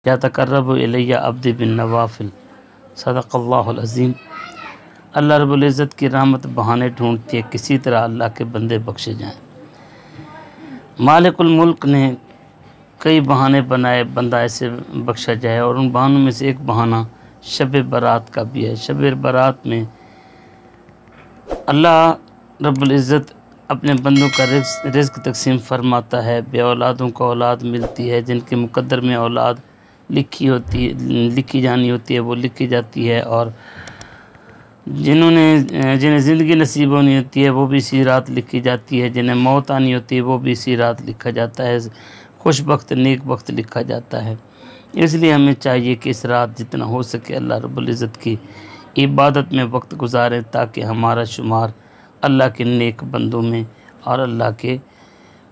यतक़र्रबु इलैया अब्दी बिन नवाफिल। सदक़ल्लाहुल अज़ीम। अल्लाह रब्बुल इज़्ज़त की रहमत बहाने ढूंढती है किसी तरह अल्लाह के बंदे बख्शे जाएं। मालिकुल मुल्क ने कई बहाने बनाए बंदा ऐसे बख्शा जाए, और उन बहानों में से एक बहाना शब बारात का भी है। शब बारात में अल्लाह रब्बुल इज़्ज़त अपने बंदों का रिज़्क़ तक़सीम फरमाता है। बे औलादों को औलाद मिलती है, जिनके मुक़द्दर में औलाद लिखी जानी होती है वो लिखी जाती है, और जिन्हें ज़िंदगी नसीब होनी होती है वो भी इसी रात लिखी जाती है, जिन्हें मौत आनी होती है वो भी इसी रात लिखा जाता है। खुशबख्त नेक वक्त लिखा जाता है। इसलिए हमें चाहिए कि इस रात जितना हो सके अल्लाह रब्बुल इज़्ज़त की इबादत में वक्त गुजारें, ताकि हमारा शुमार अल्लाह के नेक बंदों में और अल्लाह के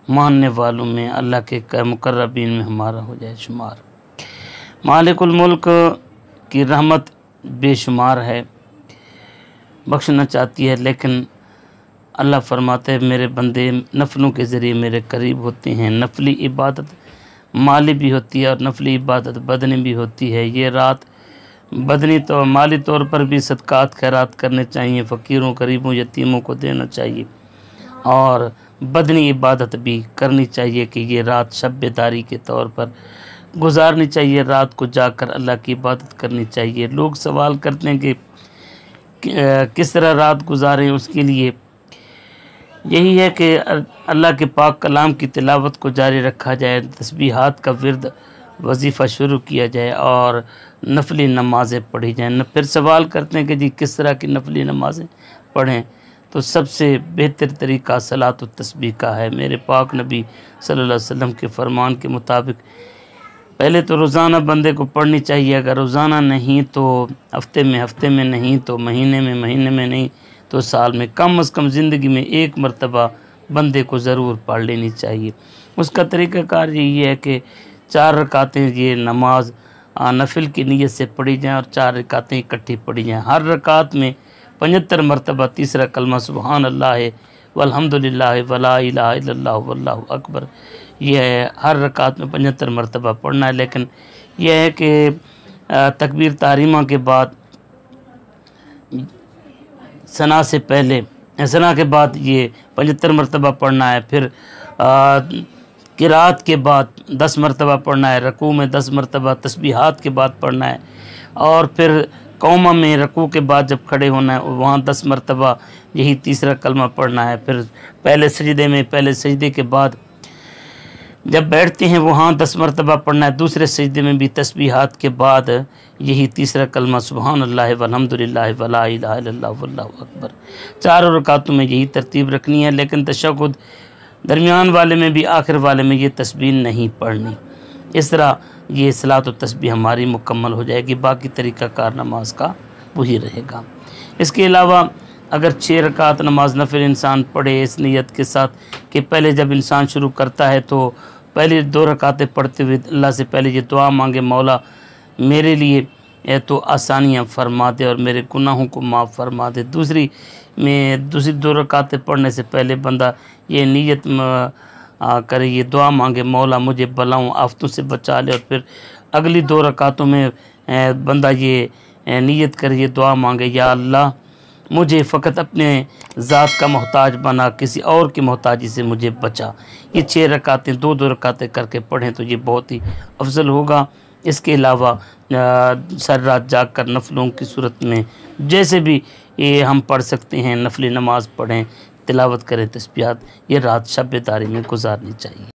मानने वालों में, अल्लाह के मुक़र्रबीन में हमारा हो जाए शुमार। मालिकुल मुल्क की रहमत बेशुमार है, बख्शना चाहती है, लेकिन अल्लाह फरमाते हैं मेरे बंदे नफलों के ज़रिए मेरे करीब होते हैं। नफली इबादत माली भी होती है और नफली इबादत बदनी भी होती है। ये रात बदनी तो माली तौर पर भी सदक़ात खैरात करने चाहिए, फ़कीरों गरीबों यतीमों को देना चाहिए, और बदनी इबादत भी करनी चाहिए कि ये रात शब बेदारी के तौर पर गुजारनी चाहिए। रात को जाकर अल्लाह की इबादत करनी चाहिए। लोग सवाल करते हैं कि किस तरह रात गुजारें, उसके लिए यही है कि अल्लाह के पाक कलाम की तिलावत को जारी रखा जाए, तस्बीहात का विर्द वजीफ़ा शुरू किया जाए और नफली नमाज़ें पढ़ी जाएँ। फिर सवाल करते हैं कि जी किस तरह की नफली नमाज़ें पढ़ें, तो सबसे बेहतर तरीका सलात व तस्बीह का है। मेरे पाक नबी सल्लल्लाहु अलैहि वसल्लम के फरमान के मुताबिक पहले तो रोज़ाना बंदे को पढ़नी चाहिए। अगर रोज़ाना नहीं तो हफ्ते में नहीं तो महीने में नहीं तो साल में, कम अज़ कम ज़िंदगी में एक मरतबा बंदे को ज़रूर पढ़ लेनी चाहिए। उसका तरीक़ाकार यही है कि 4 रकातें ये नमाज नफिल की नीयत से पढ़ी जाएँ और 4 रकातें इकट्ठी पढ़ी जाएँ। हर रकात में 75 मरतबा तीसरा कलमा सुबहान अल्लाह वल्हम्दुलिल्लाह वला इलाहा इल्लल्लाह वल्लाहु अकबर, यह है हर रकात में 75 मरतबा पढ़ना है। लेकिन यह है कि तकबीर तहरीमा के बाद सना से पहले, सना के बाद ये 75 मरतबा पढ़ना है। फिर किरात के बाद 10 मरतबा पढ़ना है, रकू में 10 मरतबा, तस्बीहात के बाद पढ़ना है, और फिर कौमा में रकू के बाद जब खड़े होना है वहाँ 10 मरतबा यही तीसरा कलमा पढ़ना है। फिर पहले सजदे के बाद जब बैठते हैं वहाँ 10 मरतबा पढ़ना है। दूसरे सजदे में भी तस्बीहात के बाद यही तीसरा कलमा सुबहान अल्लाह वल्हम्दुलिल्लाह वला इलाहा इल्लल्लाह वल्लाहु अकबर। 4 रकातों में यही तरतीब रखनी है, लेकिन तशहुद दरमियान वाले में भी आखिर वाले में ये तस्बीह नहीं पढ़नी। इस तरह ये सलात व तस्बीह हमारी मुकम्मल हो जाएगी। बाकी तरीक़ाकार नमाज का वही रहेगा। इसके अलावा अगर 6 रकात नमाज नफिल इंसान पढ़े इस नीयत के साथ कि पहले जब इंसान शुरू करता है तो पहले 2 रकातें पढ़ते हुए अल्लाह से पहले ये दुआ मांगे, मौला मेरे लिए तो आसानियाँ फरमा दे और मेरे गुनाहों को माफ़ फरमा दे। दूसरी 2 रकातें पढ़ने से पहले बंदा ये नीयत करे, ये दुआ मांगे, मौला मुझे बलाओं आफ़तों से बचा ले। और फिर अगली 2 रकातों में बंदा ये नीयत करे, ये दुआ मांगे, या अल्लाह मुझे फ़कत अपने ज़ात का मोहताज बना, किसी और की मोहताजी से मुझे बचा। ये 6 रकातें 2-2 रकातें करके पढ़ें तो ये बहुत ही अफजल होगा। इसके अलावा सर रात जाग कर नफलों की सूरत में जैसे भी ये हम पढ़ सकते हैं, नफली नमाज पढ़ें, तिलावत करें, तस्बीहात, ये रात शब बेदारी में गुजारनी चाहिए।